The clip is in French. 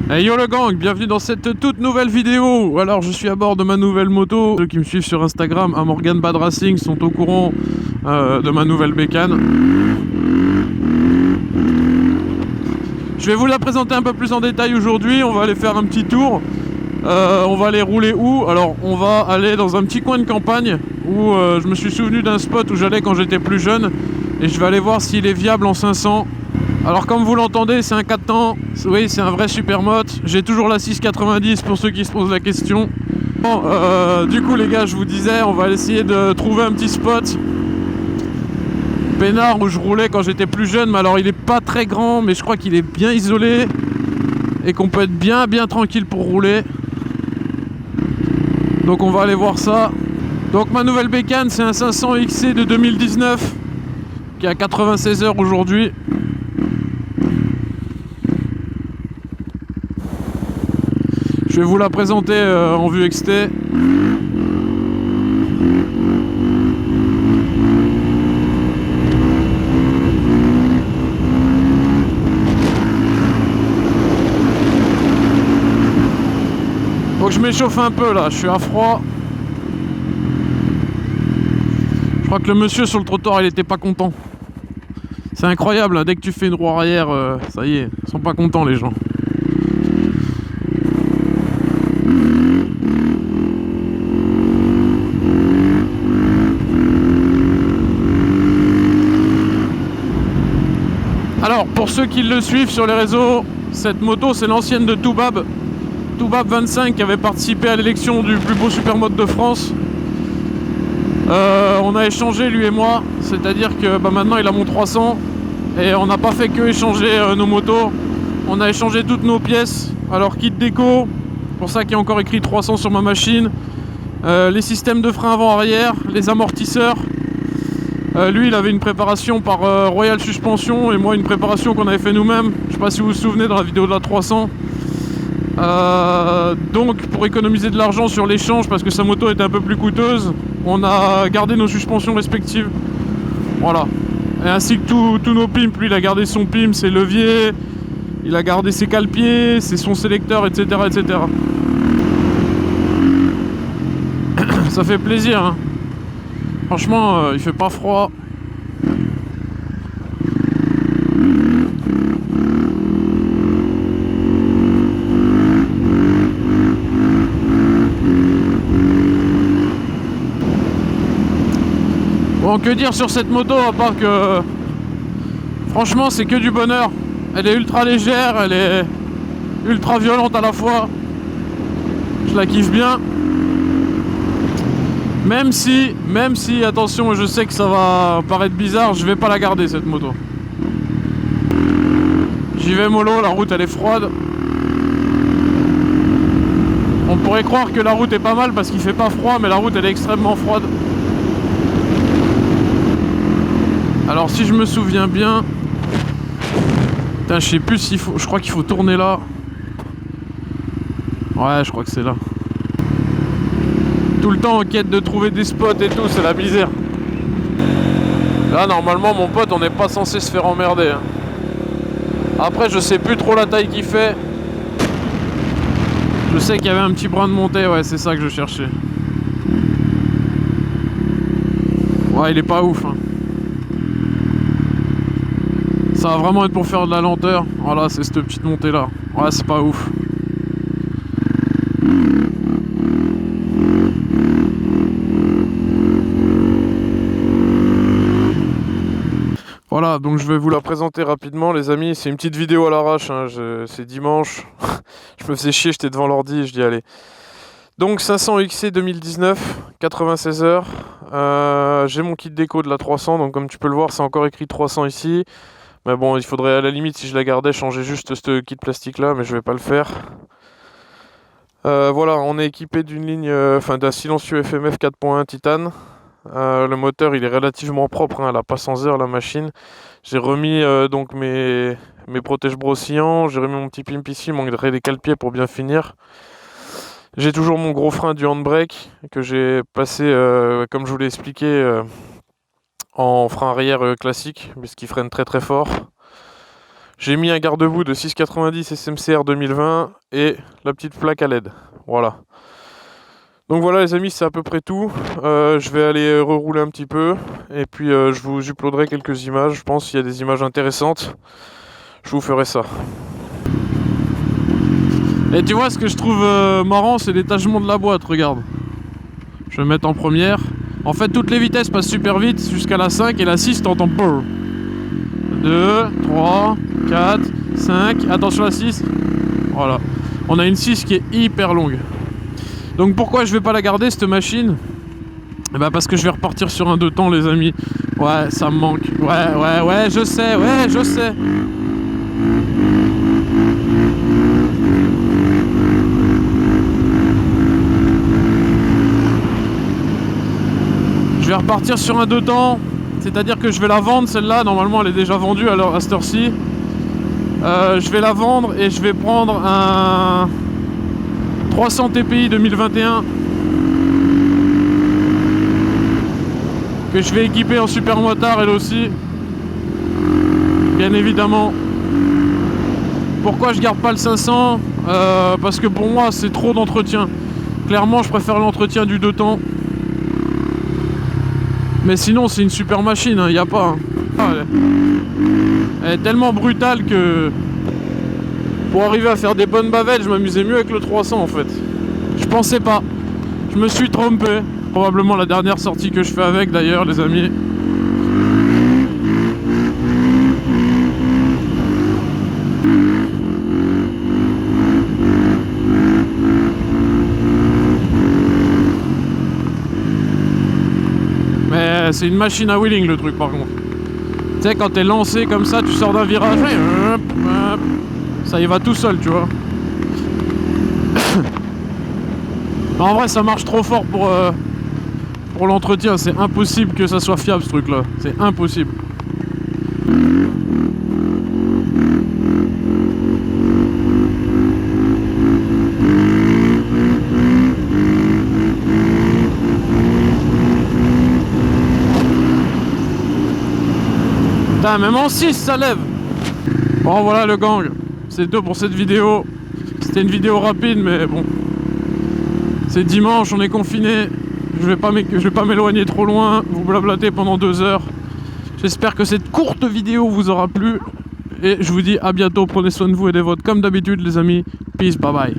Hey yo le gang, bienvenue dans cette toute nouvelle vidéo. Alors je suis à bord de ma nouvelle moto. Ceux qui me suivent sur Instagram à Morgan Bad Racing sont au courant de ma nouvelle bécane. Je vais vous la présenter un peu plus en détail aujourd'hui. On va aller faire un petit tour. On va aller rouler où? Alors on va aller dans un petit coin de campagne où je me suis souvenu d'un spot où j'allais quand j'étais plus jeune. Et je vais aller voir s'il est viable en 500. Alors comme vous l'entendez, c'est un 4 temps, oui c'est un vrai supermote. J'ai toujours la 690 pour ceux qui se posent la question. Bon, du coup les gars, je vous disais, on va essayer de trouver un petit spot peinard où je roulais quand j'étais plus jeune. Mais alors il est pas très grand, mais je crois qu'il est bien isolé et qu'on peut être bien tranquille pour rouler. Donc on va aller voir ça. Donc ma nouvelle bécane, c'est un 500 XC de 2019 qui a 96 heures aujourd'hui. Je vais vous la présenter en vue XT. Faut que je m'échauffe un peu là, je suis à froid. Je crois que le monsieur sur le trottoir il était pas content. C'est incroyable, hein, dès que tu fais une roue arrière, ça y est, ils sont pas contents les gens. Alors pour ceux qui le suivent sur les réseaux, cette moto c'est l'ancienne de Toubab 25 qui avait participé à l'élection du plus beau supermoto de France. On a échangé lui et moi, c'est-à-dire que maintenant il a mon 300 et on n'a pas fait que échanger nos motos, on a échangé toutes nos pièces. Alors kit déco, pour ça qu'il y a encore écrit 300 sur ma machine, les systèmes de frein avant-arrière, les amortisseurs. Lui il avait une préparation par Royal Suspension et moi une préparation qu'on avait fait nous-mêmes. Je sais pas si vous vous souvenez dans la vidéo de la 300. Donc pour économiser de l'argent sur l'échange, parce que sa moto était un peu plus coûteuse, on a gardé nos suspensions respectives. Voilà. Et ainsi que tous nos pimps. Lui il a gardé son pimp, ses leviers, il a gardé ses cale-pieds, son sélecteur, etc. etc. Ça fait plaisir, hein. Franchement, il fait pas froid. Bon, que dire sur cette moto à part que franchement c'est que du bonheur. Elle est ultra légère, elle est ultra violente à la fois. Je la kiffe bien. Même si, attention, je sais que ça va paraître bizarre, je vais pas la garder cette moto. J'y vais mollo, la route elle est froide. On pourrait croire que la route est pas mal parce qu'il fait pas froid, mais la route elle est extrêmement froide. Alors si je me souviens bien, putain, je sais plus s'il faut, je crois qu'il faut tourner là. Ouais, je crois que c'est là. Tout le temps en quête de trouver des spots et tout, c'est la misère. Là normalement mon pote on n'est pas censé se faire emmerder, hein. Après je sais plus trop la taille qu'il fait. Je sais qu'il y avait un petit brin de montée, ouais c'est ça que je cherchais. Ouais il est pas ouf, hein. Ça va vraiment être pour faire de la lenteur. Voilà, c'est cette petite montée là. Ouais c'est pas ouf. Voilà, donc je vais vous la présenter rapidement les amis. C'est une petite vidéo à l'arrache, hein. C'est dimanche. Je me faisais chier, j'étais devant l'ordi et je dis allez. Donc 500 XC 2019, 96 heures. J'ai mon kit déco de la 300, donc comme tu peux le voir c'est encore écrit 300 ici. Mais bon, il faudrait à la limite si je la gardais changer juste ce kit plastique là, mais je vais pas le faire. Voilà, on est équipé d'une ligne, d'un silencieux FMF 4.1 titane. Le moteur il est relativement propre, hein, elle a pas 100 heures la machine. J'ai remis donc mes protèges brossillants, j'ai remis mon petit pimp ici, il manquerait des cale-pieds pour bien finir. J'ai toujours mon gros frein du handbrake que j'ai passé, comme je vous l'ai expliqué, en frein arrière classique, puisqu'il freine très très fort. J'ai mis un garde-boue de 6,90 SMCR 2020 et la petite plaque à LED. Voilà. Donc voilà les amis, c'est à peu près tout. Je vais aller rerouler un petit peu et puis je vous uploaderai quelques images. Je pense qu'il y a des images intéressantes. Je vous ferai ça. Et tu vois, ce que je trouve marrant, c'est l'étagement de la boîte, regarde. Je vais me mettre en première. En fait, toutes les vitesses passent super vite jusqu'à la 5 et la 6, t'entends brrr. 2, 3, 4, 5. Attention à la 6. Voilà. On a une 6 qui est hyper longue. Donc pourquoi je vais pas la garder cette machine? Eh ben parce que je vais repartir sur un 2 temps les amis. Ouais, ça me manque. Ouais, je sais, je sais. Je vais repartir sur un 2 temps. C'est-à-dire que je vais la vendre celle-là. Normalement elle est déjà vendue à cette heure-ci. Je vais la vendre et je vais prendre un 300 TPI 2021 que je vais équiper en super motard elle aussi, bien évidemment. Pourquoi je garde pas le 500? Parce que pour moi c'est trop d'entretien. Clairement je préfère l'entretien du 2 temps. Mais sinon c'est une super machine, il n'y a pas. Elle est tellement brutale que pour arriver à faire des bonnes bavelles, je m'amusais mieux avec le 300 en fait. Je pensais pas. Je me suis trompé. Probablement la dernière sortie que je fais avec d'ailleurs les amis. Mais c'est une machine à wheeling le truc par contre. Tu sais quand t'es lancé comme ça, tu sors d'un virage, ça y va tout seul tu vois. En vrai ça marche trop fort pour l'entretien, c'est impossible que ça soit fiable ce truc là, c'est impossible. Putain, même en 6 ça lève. Bon voilà le gang, c'est tout pour cette vidéo. C'était une vidéo rapide mais bon. C'est dimanche, on est confiné. Je vais pas m'éloigner trop loin, vous blablater pendant 2 heures. J'espère que cette courte vidéo vous aura plu. Et je vous dis à bientôt, prenez soin de vous et des vôtres comme d'habitude les amis. Peace, bye bye.